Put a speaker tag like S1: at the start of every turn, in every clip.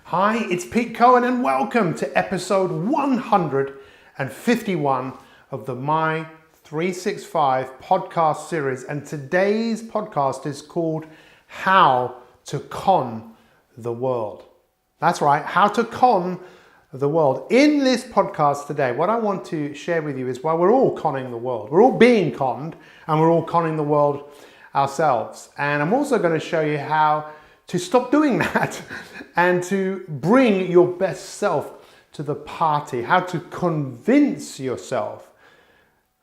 S1: Hi, it's Pete Cohen and welcome to episode 151 of the Mi365 podcast series. And today's podcast is called How to Con the World. That's right, how to con the world. In this podcast today, what I want to share with you is why we're all conning the world. We're all being conned and we're all conning the world ourselves. And I'm also going to show you how to stop doing that and to bring your best self to the party, how to convince yourself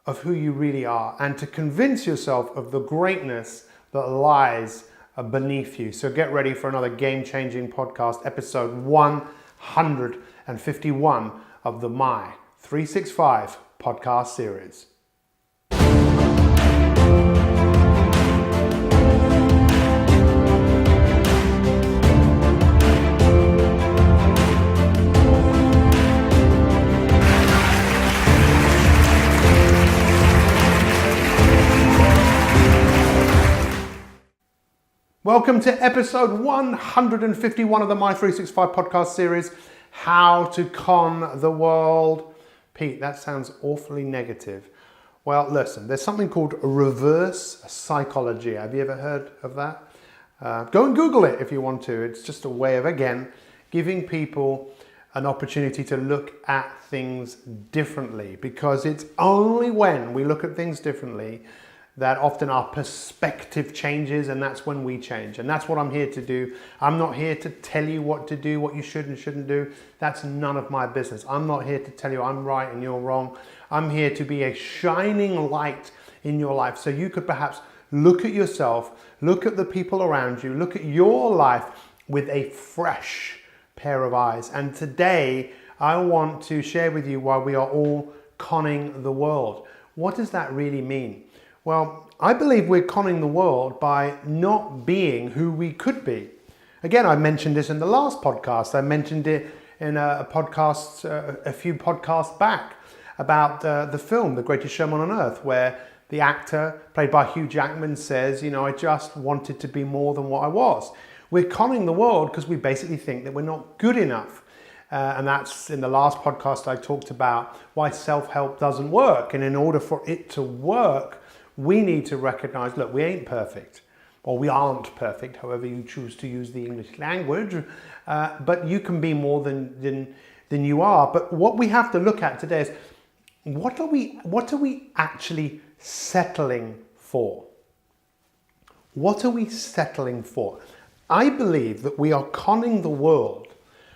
S1: of who you really are and to convince yourself of the greatness that lies beneath you. So get ready for another game-changing podcast, episode 151 of the Mi365 podcast series. Welcome to episode 151 of the Mi365 podcast series, How to Con the World. Pete, that sounds awfully negative. Well, listen, there's something called reverse psychology. Have you ever heard of that? Go and Google it if you want to. It's just a way of, again, giving people an opportunity to look at things differently, because it's only when we look at things differently that often our perspective changes, and that's when we change. And that's what I'm here to do. I'm not here to tell you what to do, what you should and shouldn't do. That's none of my business. I'm not here to tell you I'm right and you're wrong. I'm here to be a shining light in your life, so you could perhaps look at yourself, look at the people around you, look at your life with a fresh pair of eyes. And today, I want to share with you why we are all conning the world. What does that really mean? Well, I believe we're conning the world by not being who we could be. Again, I mentioned this in the last podcast. I mentioned it in a few podcasts back about the film, The Greatest Showman on Earth, where the actor, played by Hugh Jackman, says, I just wanted to be more than what I was. We're conning the world because we basically think that we're not good enough. And that's in the last podcast I talked about why self-help doesn't work. And in order for it to work, we need to recognize, look, we ain't perfect, or we aren't perfect, however you choose to use the English language, but you can be more than you are. But what we have to look at today is, what are we actually settling for? What are we settling for? I believe that we are conning the world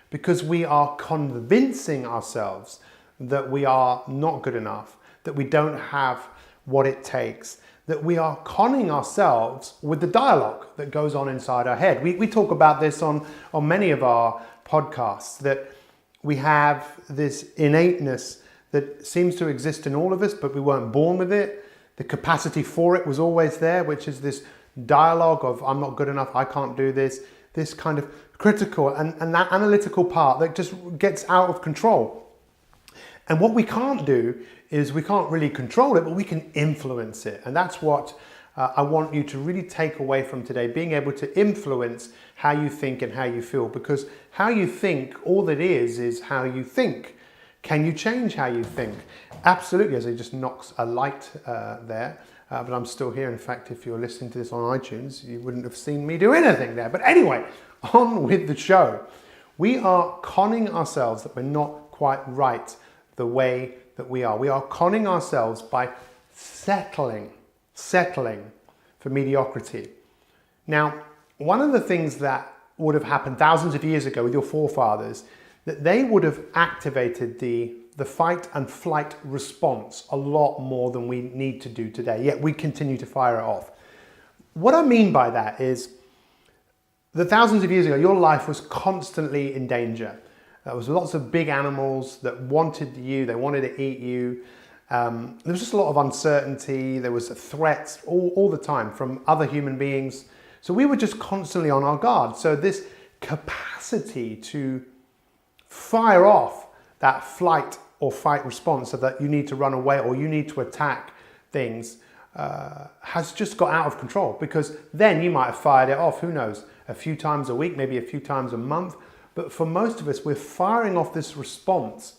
S1: because we are convincing ourselves that we are not good enough, that we don't have what it takes, that we are conning ourselves with the dialogue that goes on inside our head. We talk about this on many of our podcasts, that we have this innateness that seems to exist in all of us, but we weren't born with it. The capacity for it was always there, which is this dialogue of, I'm not good enough, I can't do this kind of critical and that analytical part that just gets out of control. And what we can't do is we can't really control it, but we can influence it. And that's what I want you to really take away from today, being able to influence how you think and how you feel. Because how you think, all that is how you think. Can you change how you think? Absolutely, as it just knocks a light there. But I'm still here. In fact, if you're listening to this on iTunes, you wouldn't have seen me do anything there. But anyway, on with the show. We are conning ourselves that we're not quite right the way that we are. We are conning ourselves by settling for mediocrity. Now, one of the things that would have happened thousands of years ago with your forefathers, that they would have activated the fight and flight response a lot more than we need to do today, yet we continue to fire it off. What I mean by that is that thousands of years ago, your life was constantly in danger. There was lots of big animals that wanted you, they wanted to eat you. There was just a lot of uncertainty, there was threats all the time from other human beings. So we were just constantly on our guard. So this capacity to fire off that flight or fight response, so that you need to run away or you need to attack things, has just got out of control, because then you might have fired it off, who knows, a few times a week, maybe a few times a month. But for most of us, we're firing off this response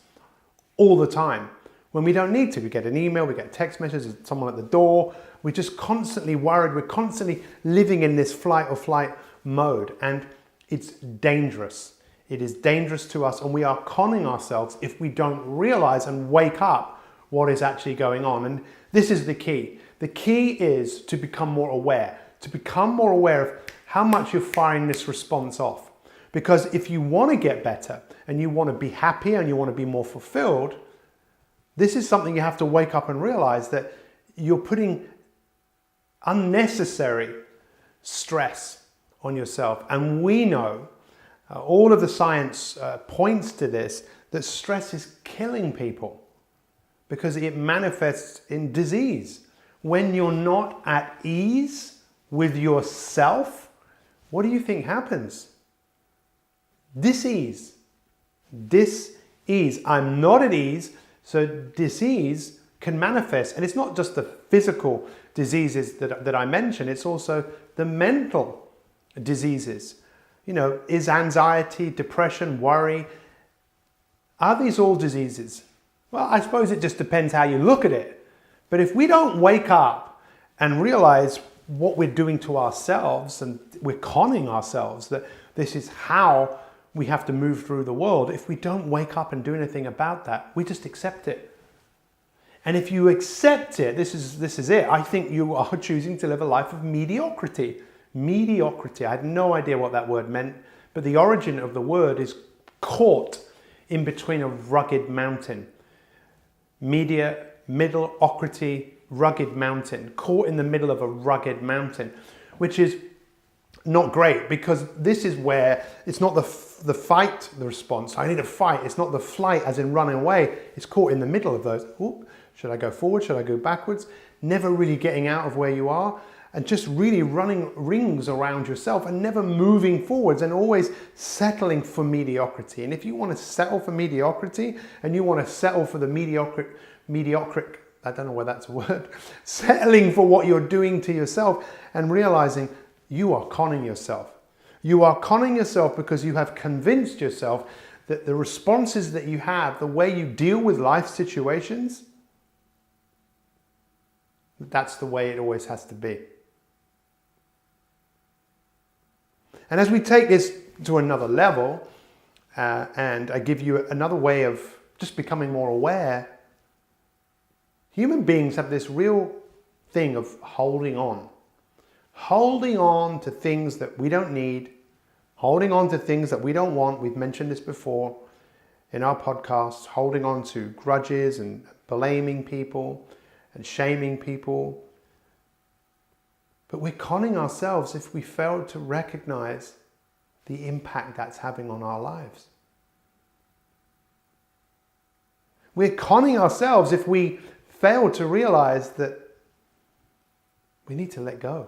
S1: all the time when we don't need to. We get an email, we get a text message, there's someone at the door. We're just constantly worried. We're constantly living in this flight or flight mode, and it's dangerous. It is dangerous to us, and we are conning ourselves if we don't realize and wake up what is actually going on. And this is the key. The key is to become more aware, of how much you're firing this response off. Because if you want to get better and you want to be happier and you want to be more fulfilled, this is something you have to wake up and realize, that you're putting unnecessary stress on yourself. And we know, all of the science points to this, that stress is killing people because it manifests in disease. When you're not at ease with yourself, what do you think happens? Dis-ease. I'm not at ease, so disease can manifest. And it's not just the physical diseases that I mentioned, it's also the mental diseases. Is anxiety, depression, worry, are these all diseases? Well, I suppose it just depends how you look at it. But if we don't wake up and realize what we're doing to ourselves, and we're conning ourselves that this is how we have to move through the world, if we don't wake up and do anything about that, we just accept it. And if you accept it, this is it. I think you are choosing to live a life of mediocrity. Mediocrity. I had no idea what that word meant, but the origin of the word is caught in between a rugged mountain. Mediocrity, rugged mountain. Caught in the middle of a rugged mountain, which is not great, because this is where it's not the fight, the response. I need to fight. It's not the flight as in running away. It's caught in the middle of those. Ooh, should I go forward? Should I go backwards? Never really getting out of where you are, and just really running rings around yourself and never moving forwards, and always settling for mediocrity. And if you want to settle for mediocrity and you want to settle for the mediocre, I don't know whether that's a word, settling for what you're doing to yourself and realizing you are conning yourself. You are conning yourself because you have convinced yourself that the responses that you have, the way you deal with life situations, that's the way it always has to be. And as we take this to another level, and I give you another way of just becoming more aware, human beings have this real thing of holding on to things that we don't need, holding on to things that we don't want. We've mentioned this before in our podcasts, holding on to grudges and blaming people and shaming people. But we're conning ourselves if we fail to recognize the impact that's having on our lives. We're conning ourselves if we fail to realize that we need to let go.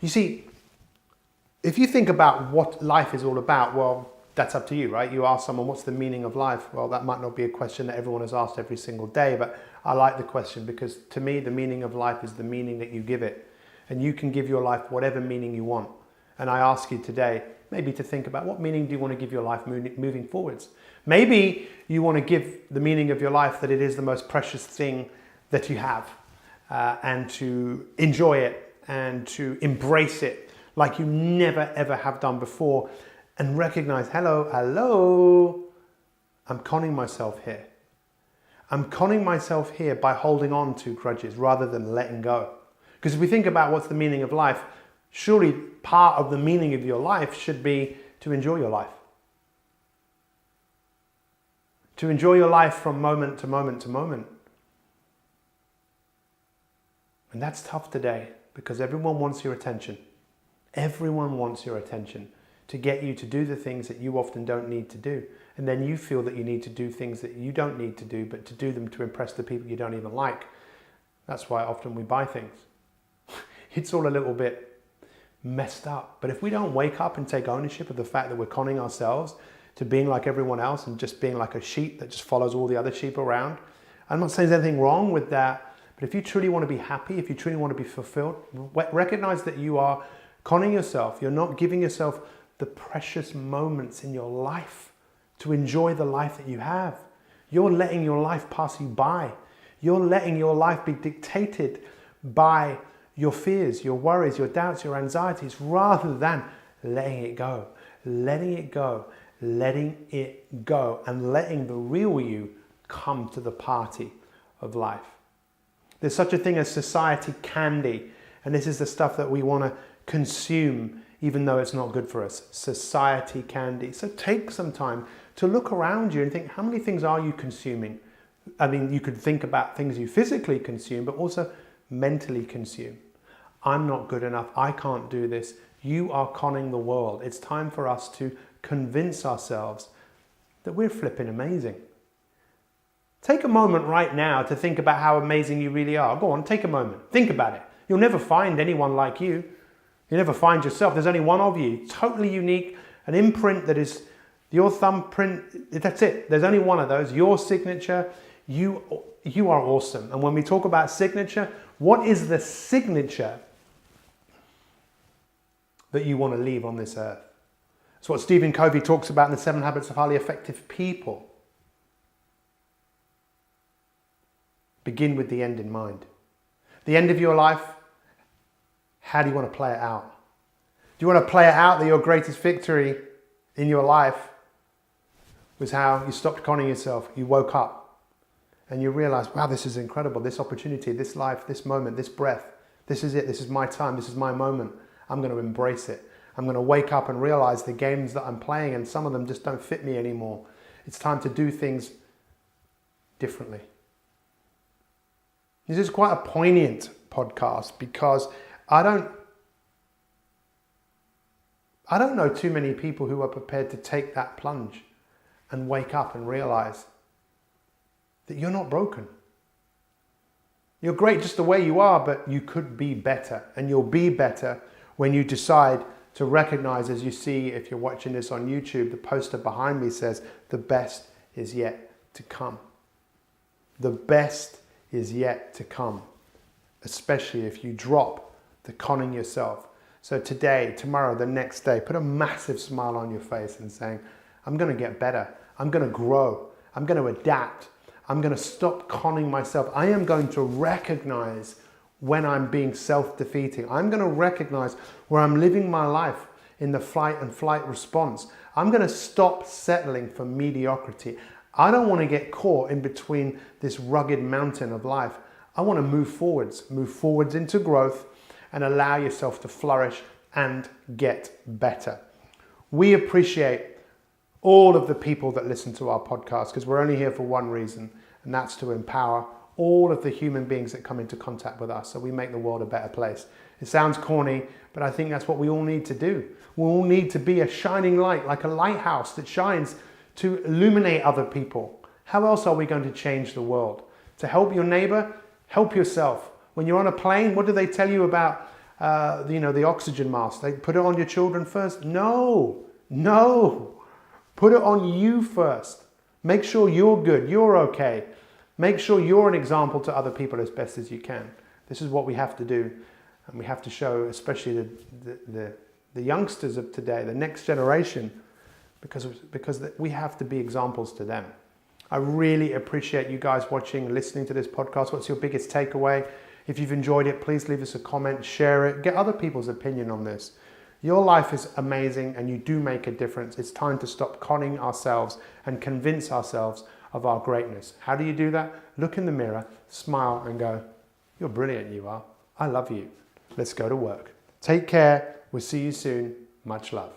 S1: You see, if you think about what life is all about, well, that's up to you, right? You ask someone, what's the meaning of life? Well, that might not be a question that everyone is asked every single day, but I like the question because to me, the meaning of life is the meaning that you give it. And you can give your life whatever meaning you want. And I ask you today, maybe to think about, what meaning do you want to give your life moving forwards? Maybe you want to give the meaning of your life that it is the most precious thing that you have, and to enjoy it and to embrace it like you never ever have done before, and recognize, hello, I'm conning myself here. I'm conning myself here by holding on to grudges rather than letting go. Because if we think about what's the meaning of life, surely part of the meaning of your life should be to enjoy your life. To enjoy your life from moment to moment to moment. And that's tough today because everyone wants your attention. Everyone wants your attention to get you to do the things that you often don't need to do. And then you feel that you need to do things that you don't need to do, but to do them to impress the people you don't even like. That's why often we buy things. It's all a little bit messed up. But if we don't wake up and take ownership of the fact that we're conning ourselves to being like everyone else and just being like a sheep that just follows all the other sheep around, I'm not saying there's anything wrong with that, but if you truly want to be happy, if you truly want to be fulfilled, recognize that you are conning yourself. You're not giving yourself the precious moments in your life to enjoy the life that you have. You're letting your life pass you by. You're letting your life be dictated by your fears, your worries, your doubts, your anxieties, rather than letting it go, letting it go, letting it go, and letting the real you come to the party of life. There's such a thing as society candy, and this is the stuff that we want to consume even though it's not good for us. Society candy. So take some time to look around you and think, how many things are you consuming? I mean, you could think about things you physically consume, but also mentally consume. I'm not good enough. I can't do this. You are conning the world. It's time for us to convince ourselves that we're flipping amazing. Take a moment right now to think about how amazing you really are. Go on, take a moment. Think about it. You'll never find anyone like you. You'll never find yourself. There's only one of you, totally unique, an imprint that is your thumbprint. That's it. There's only one of those, your signature. You are awesome. And when we talk about signature, what is the signature that you want to leave on this earth? It's what Stephen Covey talks about in the 7 Habits of Highly Effective People. Begin with the end in mind. The end of your life, how do you want to play it out? Do you want to play it out that your greatest victory in your life was how you stopped conning yourself? You woke up and you realized, wow, this is incredible. This opportunity, this life, this moment, this breath, this is it. This is my time. This is my moment. I'm going to embrace it. I'm going to wake up and realize the games that I'm playing, and some of them just don't fit me anymore. It's time to do things differently. This is quite a poignant podcast because I don't know too many people who are prepared to take that plunge and wake up and realize that you're not broken. You're great just the way you are, but you could be better, and you'll be better when you decide to recognize, as you see if you're watching this on YouTube, the poster behind me says, the best is yet to come. The best is yet to come, especially if you drop the conning yourself. So today, tomorrow, the next day, put a massive smile on your face and saying, I'm going to get better. I'm going to grow. I'm going to adapt. I'm going to stop conning myself. I am going to recognize when I'm being self-defeating. I'm going to recognize where I'm living my life in the fight and flight response. I'm going to stop settling for mediocrity. I don't want to get caught in between this rugged mountain of life. I want to move forwards into growth and allow yourself to flourish and get better. We appreciate all of the people that listen to our podcast because we're only here for one reason, and that's to empower all of the human beings that come into contact with us so we make the world a better place. It sounds corny, but I think that's what we all need to do. We all need to be a shining light, like a lighthouse that shines to illuminate other people. How else are we going to change the world? To help your neighbor, help yourself. When you're on a plane, what do they tell you about the oxygen mask? They put it on your children first? No. Put it on you first. Make sure you're good, you're okay. Make sure you're an example to other people as best as you can. This is what we have to do. And we have to show, especially the youngsters of today, the next generation, because we have to be examples to them. I really appreciate you guys watching, listening to this podcast. What's your biggest takeaway? If you've enjoyed it, please leave us a comment, share it, get other people's opinion on this. Your life is amazing and you do make a difference. It's time to stop conning ourselves and convince ourselves of our greatness. How do you do that? Look in the mirror, smile and go, you're brilliant, you are. I love you. Let's go to work. Take care. We'll see you soon. Much love.